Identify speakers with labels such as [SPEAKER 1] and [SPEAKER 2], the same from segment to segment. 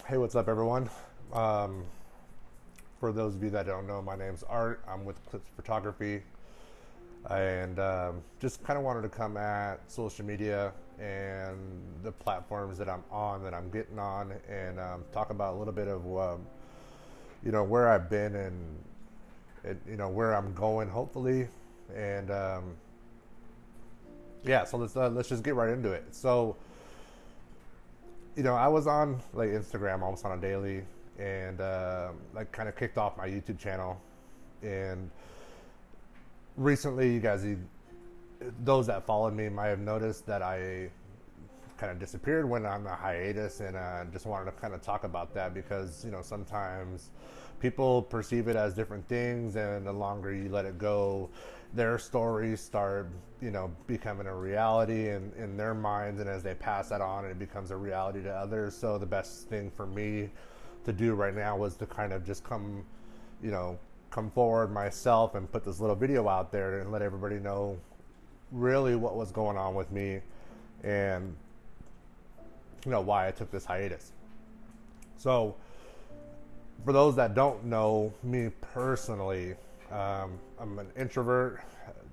[SPEAKER 1] Hey, what's up, everyone? Um, for those of you that don't know, my name's Art. I'm with Clips Photography, and just kind of wanted to come at social media and the platforms that I'm on, that I'm getting on, and talk about a little bit of where I've been and where I'm going, hopefully, and yeah. So let's just get right into it. So I was on like Instagram almost on a daily, and like kind of kicked off my YouTube channel. And recently, those that followed me might have noticed that I kind of disappeared, went on a hiatus, and just wanted to kind of talk about that because sometimes people perceive it as different things, and the longer you let it go, their stories start becoming a reality in their minds, and as they pass that on, it becomes a reality to others. So the best thing for me to do right now was to kind of just come forward myself and put this little video out there and let everybody know really what was going on with me, and why I took this hiatus. So for those that don't know me personally, I'm an introvert.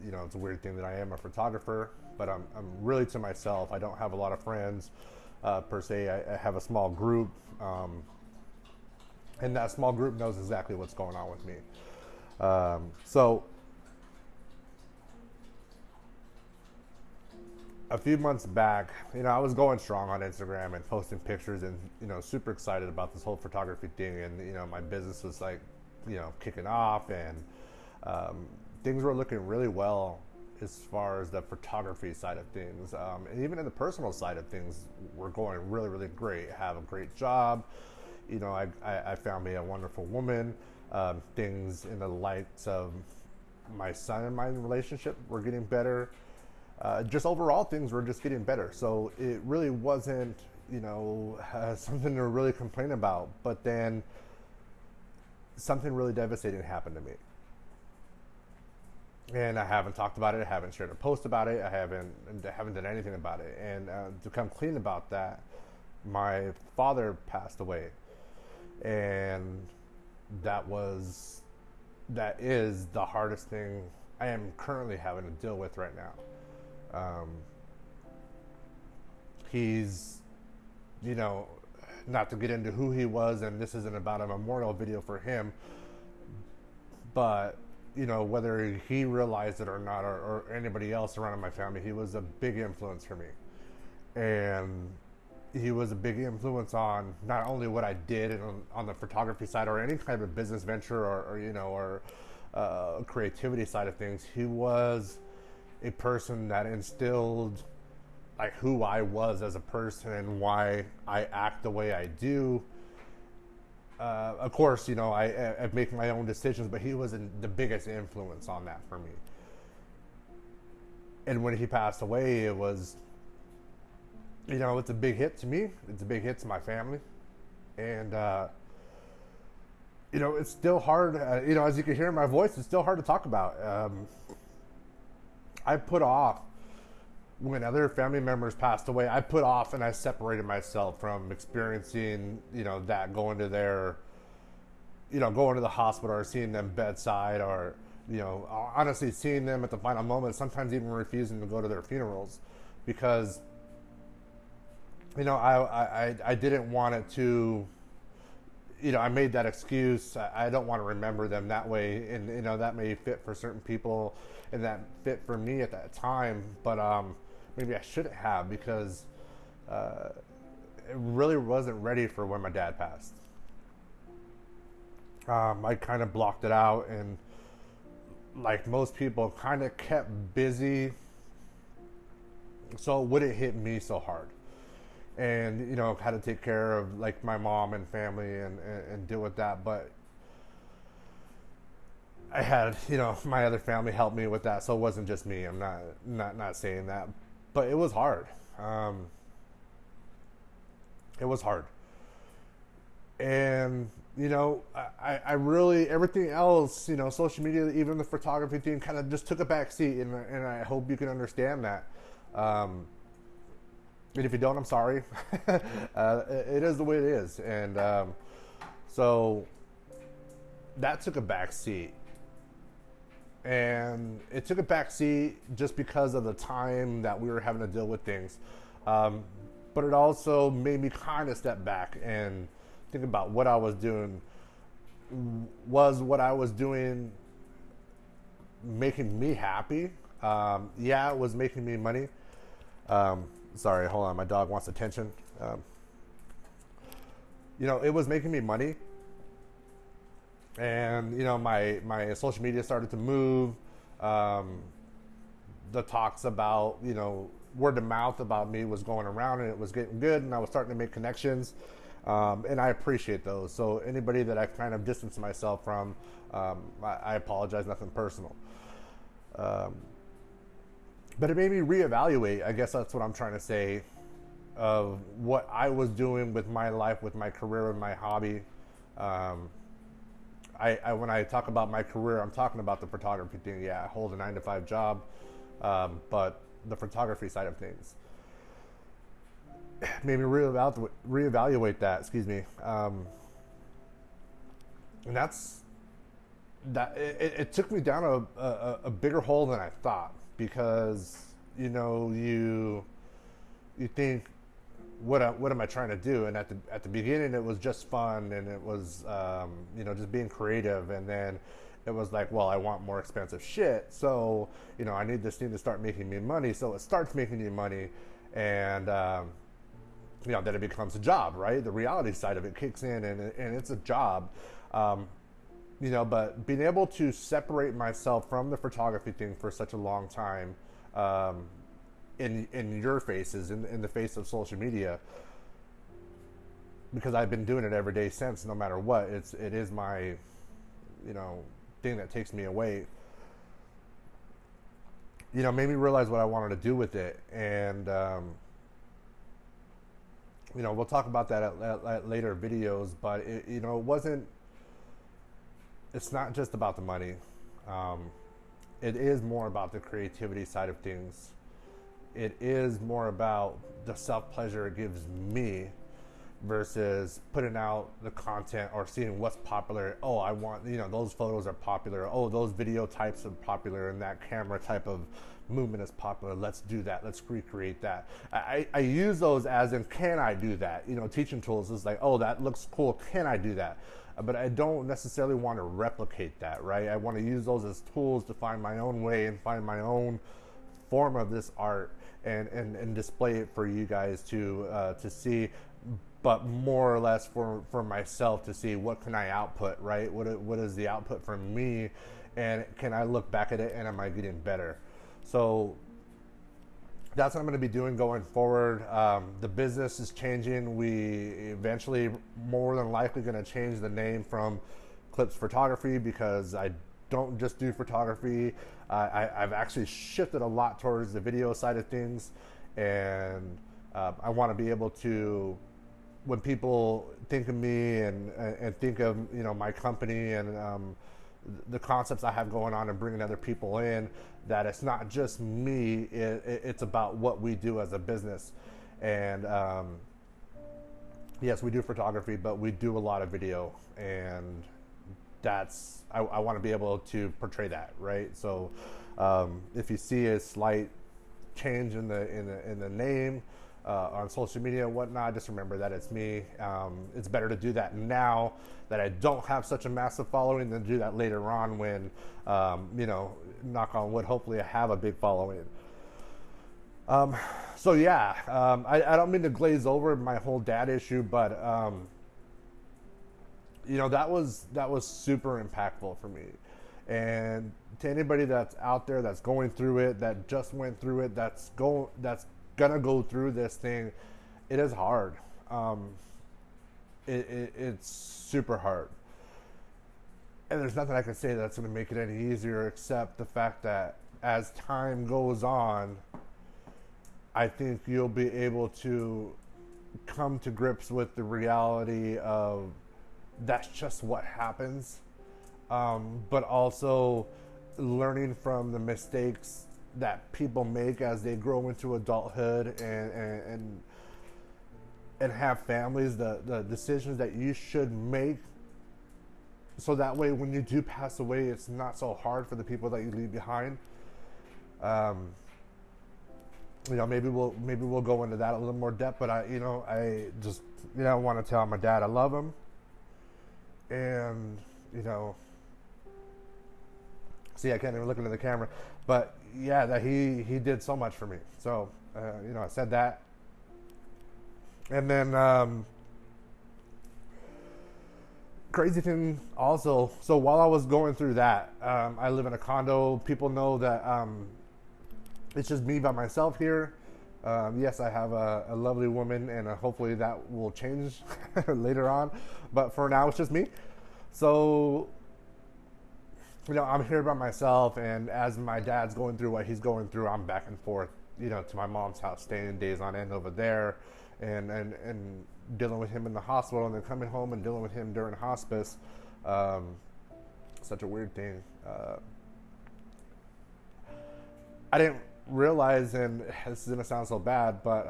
[SPEAKER 1] It's a weird thing that I am a photographer, but I'm really to myself. I don't have a lot of friends per se. I have a small group, and that small group knows exactly what's going on with me. So a few months back, I was going strong on Instagram and posting pictures, and super excited about this whole photography thing, and my business was like, kicking off, and things were looking really well as far as the photography side of things, and even in the personal side of things, we're going really, really great. I have a great job. I found me a wonderful woman. Things in the lights of my son and my relationship were getting better. Just overall, things were just getting better. So it really wasn't, something to really complain about. But then something really devastating happened to me. And I haven't talked about it. I haven't shared a post about it. I haven't done anything about it. And to come clean about that, my father passed away. And that is the hardest thing I am currently having to deal with right now. He's, not to get into who he was, and this isn't about a memorial video for him, but, whether he realized it or not, or anybody else around in my family, he was a big influence for me. And he was a big influence on not only what I did on the photography side or any kind of business venture or creativity side of things. He was a person that instilled like who I was as a person and why I act the way I do. Of course, I make my own decisions, but he was the biggest influence on that for me. And when he passed away, it was, it's a big hit to me. It's a big hit to my family. And, it's still hard, as you can hear in my voice, it's still hard to talk about. I put off, when other family members passed away, I put off and I separated myself from experiencing, that going to going to the hospital or seeing them bedside, or, honestly seeing them at the final moment, sometimes even refusing to go to their funerals because, I didn't want it to, I made that excuse. I don't want to remember them that way. And, that may fit for certain people and that fit for me at that time. But maybe I shouldn't have, because it really wasn't ready for when my dad passed. I kind of blocked it out, and like most people, kind of kept busy so it wouldn't hit me so hard. And had to take care of like my mom and family and deal with that. But I had my other family help me with that, so it wasn't just me. I'm not saying that, but it was hard. It was hard, and I really, everything else, social media, even the photography thing, kind of just took a back seat, and I hope you can understand that. And if you don't, I'm sorry. It is the way it is. And so that took a back seat. And it took a back seat just because of the time that we were having to deal with things. But it also made me kind of step back and think about what I was doing. Was what I was doing making me happy? Yeah, it was making me money. Sorry, hold on. My dog wants attention. It was making me money. And, my social media started to move. The talks about, word of mouth about me was going around and it was getting good. And I was starting to make connections. And I appreciate those. So anybody that I kind of distanced myself from, I apologize, nothing personal. But it made me reevaluate, I guess that's what I'm trying to say, of what I was doing with my life, with my career, with my hobby. When I talk about my career, I'm talking about the photography thing. Yeah, I hold a 9-to-5 job, but the photography side of things made me reevaluate that. Excuse me, and it took me down a bigger hole than I thought, because you think, what am I trying to do? And at the beginning, it was just fun, and it was just being creative. And then it was like, well, I want more expensive shit, so I need this thing to start making me money. So it starts making me money, and then it becomes a job, right? The reality side of it kicks in, and it's a job. But being able to separate myself from the photography thing for such a long time, in your faces, in the face of social media, because I've been doing it every day since. No matter what, it is my thing that takes me away. Made me realize what I wanted to do with it. And we'll talk about that at later videos. But it's not just about the money. It is more about the creativity side of things. It is more about the self-pleasure it gives me versus putting out the content or seeing what's popular. Oh, I want, those photos are popular. Oh, those video types are popular, and that camera type of movement is popular. Let's do that. Let's recreate that. I use those as in, can I do that? Teaching tools is like, oh, that looks cool. Can I do that? But I don't necessarily want to replicate that, right? I want to use those as tools to find my own way and find my own form of this art, and display it for you guys to see, but more or less for myself to see, what can I output, right? What is the output from me, and can I look back at it, and am I getting better? So that's what I'm going to be doing going forward. The business is changing. We eventually, more than likely, going to change the name from Clips Photography, because I don't just do photography. I've actually shifted a lot towards the video side of things, and I want to be able to, when people think of me and think of my company and the concepts I have going on and bringing other people in, that it's not just me. It's about what we do as a business. And yes, we do photography, but we do a lot of video, and I want to be able to portray that, right? So if you see a slight change in the name on social media and whatnot, just remember that it's me. It's better to do that now that I don't have such a massive following than do that later on when, knock on wood, hopefully I have a big following. So yeah, I don't mean to glaze over my whole dad issue, but that was super impactful for me. And to anybody that's out there that's going through it, that just went through it, that's gonna go through this thing, it is hard. It's super hard. And there's nothing I can say that's gonna make it any easier, except the fact that as time goes on, I think you'll be able to come to grips with the reality of that's just what happens, but also learning from the mistakes that people make as they grow into adulthood, and and have families, the decisions that you should make, so that way when you do pass away, it's not so hard for the people that you leave behind. Um, maybe we'll go into that a little more depth, but I just want to tell my dad I love him, and see, I can't even look into the camera, but yeah, that he did so much for me. So I said that, and then crazy thing also. So while I was going through that, I live in a condo. People know that it's just me by myself here. Yes, I have a lovely woman, and hopefully that will change later on. But for now, it's just me. So, I'm here by myself, and as my dad's going through what he's going through, I'm back and forth, to my mom's house, staying days on end over there, and dealing with him in the hospital, and then coming home and dealing with him during hospice. Such a weird thing. I didn't realize, and this is gonna sound so bad, but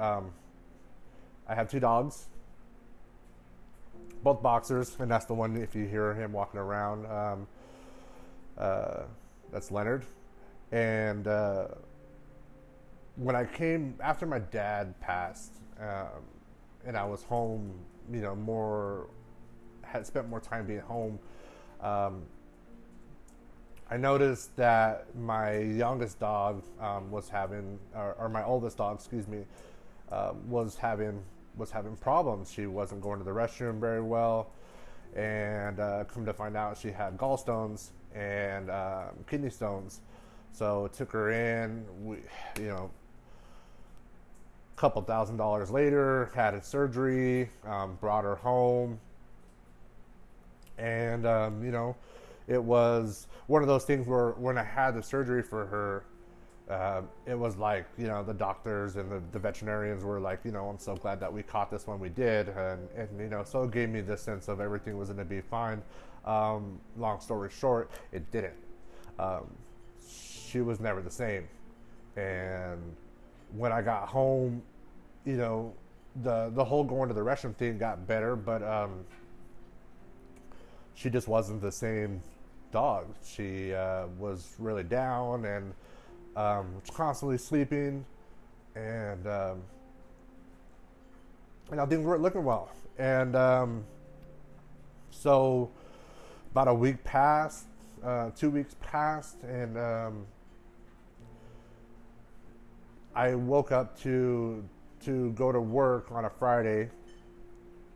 [SPEAKER 1] I have 2 dogs, both boxers, and that's the one, if you hear him walking around, that's Leonard. And when I came after my dad passed, and I was home, had spent more time being home, I noticed that my youngest dog was having, or my oldest dog, excuse me, was having problems. She wasn't going to the restroom very well, and come to find out, she had gallstones and kidney stones. So took her in. We, couple $1,000s later, had a surgery, brought her home, and it was one of those things where when I had the surgery for her, it was like, the doctors and the veterinarians were like, I'm so glad that we caught this when we did, and so it gave me this sense of everything was going to be fine. Long story short, it didn't. She was never the same, and when I got home, the whole going to the restroom thing got better, but she just wasn't the same dog. She was really down and was constantly sleeping, and things weren't looking well. And so about a week passed, 2 weeks passed, and I woke up to go to work on a Friday,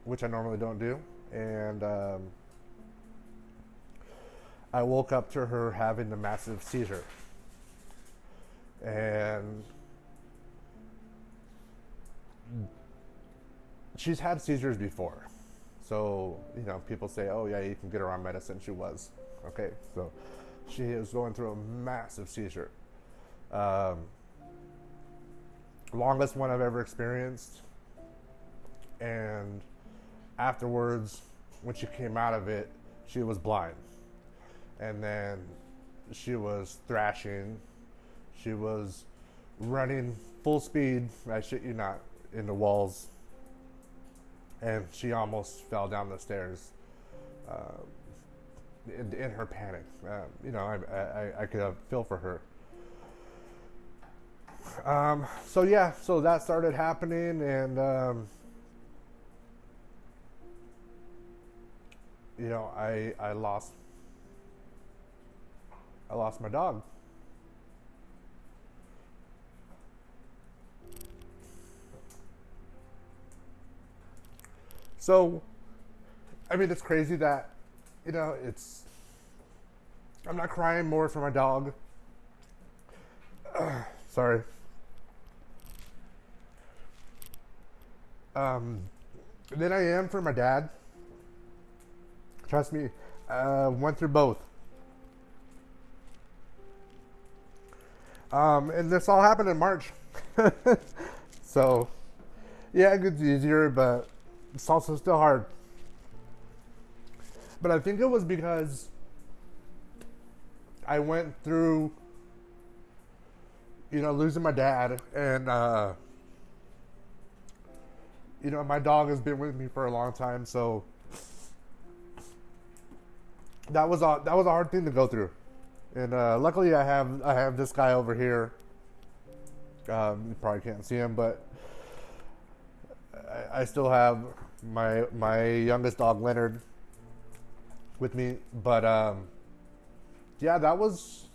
[SPEAKER 1] which I normally don't do, and I woke up to her having a massive seizure. And she's had seizures before. So, people say, oh yeah, you can get her on medicine. She was. Okay, so she is going through a massive seizure. Longest one I've ever experienced. And afterwards, when she came out of it, she was blind. And then she was thrashing. She was running full speed, I shit you not, in the walls. And she almost fell down the stairs in her panic. I could feel for her. So that started happening, and I lost my dog. So, it's crazy that, I'm not crying more for my dog. Sorry. Than I am for my dad. Trust me, went through both. And this all happened in March. So, yeah, it gets easier, but it's also still hard. But I think it was because I went through, losing my dad, and you know, my dog has been with me for a long time, so that was a hard thing to go through. And luckily, I have this guy over here. You probably can't see him, but I still have my youngest dog Leonard with me. But yeah, that was.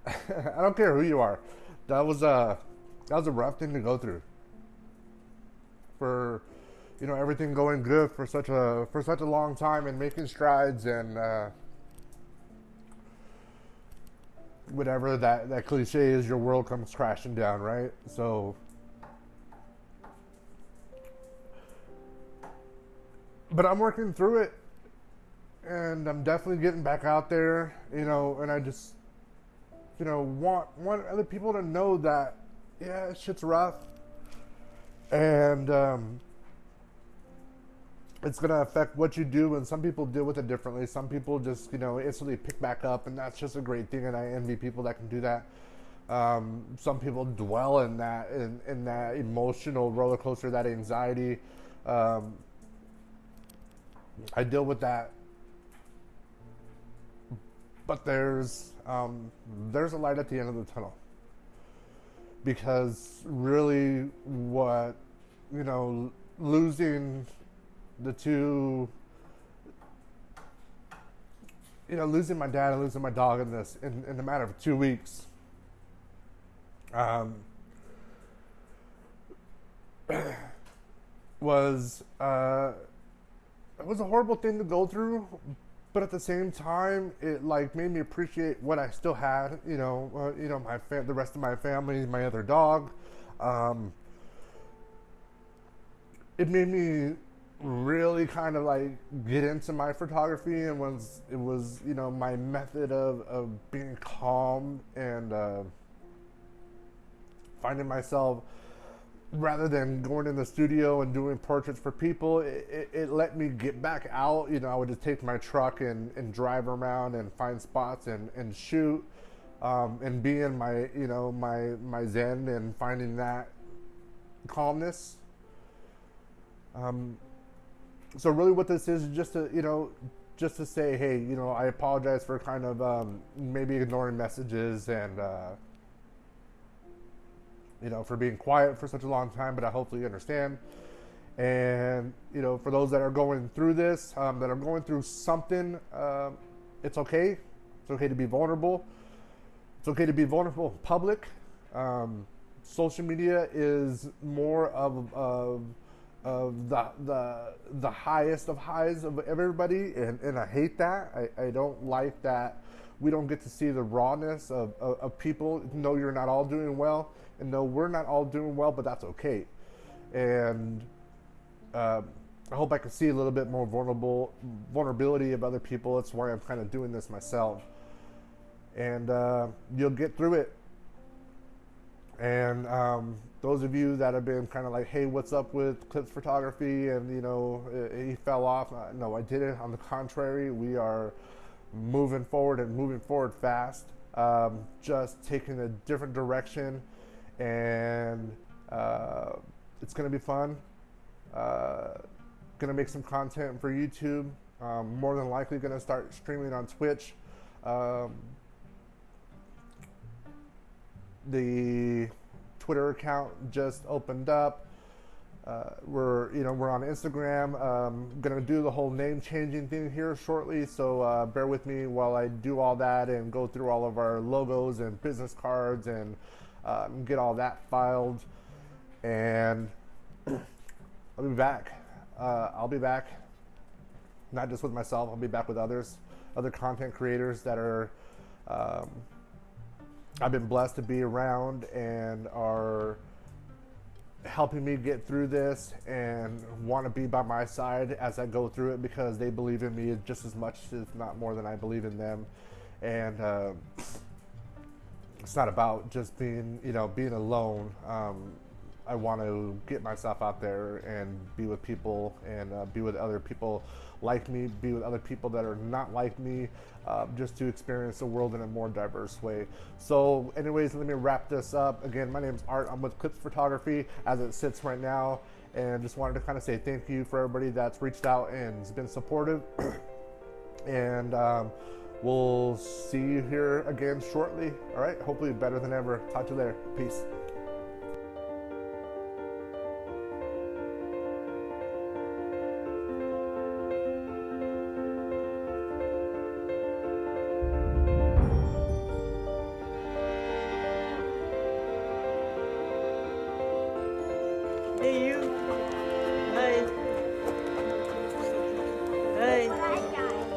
[SPEAKER 1] I don't care who you are. That was a rough thing to go through. For everything going good for such a long time and making strides, and whatever that cliche is, your world comes crashing down, right? So, but I'm working through it, and I'm definitely getting back out there, and I just want other people to know that, yeah, shit's rough, and it's going to affect what you do, and some people deal with it differently. Some people just instantly pick back up, and that's just a great thing, and I envy people that can do that. Some people dwell in that emotional roller coaster, that anxiety. I deal with that, but there's a light at the end of the tunnel, because really, what losing the two, losing my dad and losing my dog in the matter of 2 weeks, was it was a horrible thing to go through, but at the same time, it made me appreciate what I still had. The rest of my family, my other dog. It made me really kind of get into my photography, and it was my method of being calm and finding myself, rather than going in the studio and doing portraits for people. It let me get back out. I would just take my truck and drive around and find spots and shoot, and be in my zen and finding that calmness. So really what this is just to say, hey, I apologize for kind of maybe ignoring messages, and for being quiet for such a long time, but I hopefully understand. And for those that are going through this, that are going through something, it's okay. It's okay to be vulnerable. It's okay to be vulnerable in public. Social media is more of the highest of highs of everybody, and I hate that. I don't like that we don't get to see the rawness of people. No, you're not all doing well, and no, we're not all doing well, but that's okay. And I hope I can see a little bit more vulnerability of other people. That's why I'm kind of doing this myself. And you'll get through it. And those of you that have been kind of hey, what's up with Clips Photography? And he fell off. No, I didn't. On the contrary, we are moving forward fast. Just taking a different direction, and it's gonna be fun. Gonna make some content for YouTube. More than likely gonna start streaming on Twitch. The Twitter account just opened up. We're on Instagram. Gonna do the whole name changing thing here shortly, so bear with me while I do all that and go through all of our logos and business cards and get all that filed. And I'll be back. I'll be back, not just with myself. I'll be back with other content creators that are I've been blessed to be around and are helping me get through this and want to be by my side as I go through it, because they believe in me just as much, if not more, than I believe in them. And it's not about just being alone. I want to get myself out there and be with people, and be with other people like me, be with other people that are not like me, just to experience the world in a more diverse way. So anyways, let me wrap this up. Again, my name is Art. I'm with Clips Photography as it sits right now. and just wanted to kind of say thank you for everybody that's reached out and has been supportive. And we'll see you here again shortly. All right, hopefully better than ever. Talk to you later. Peace.
[SPEAKER 2] Hey, you. Hey. Hey.
[SPEAKER 3] Hi, guys.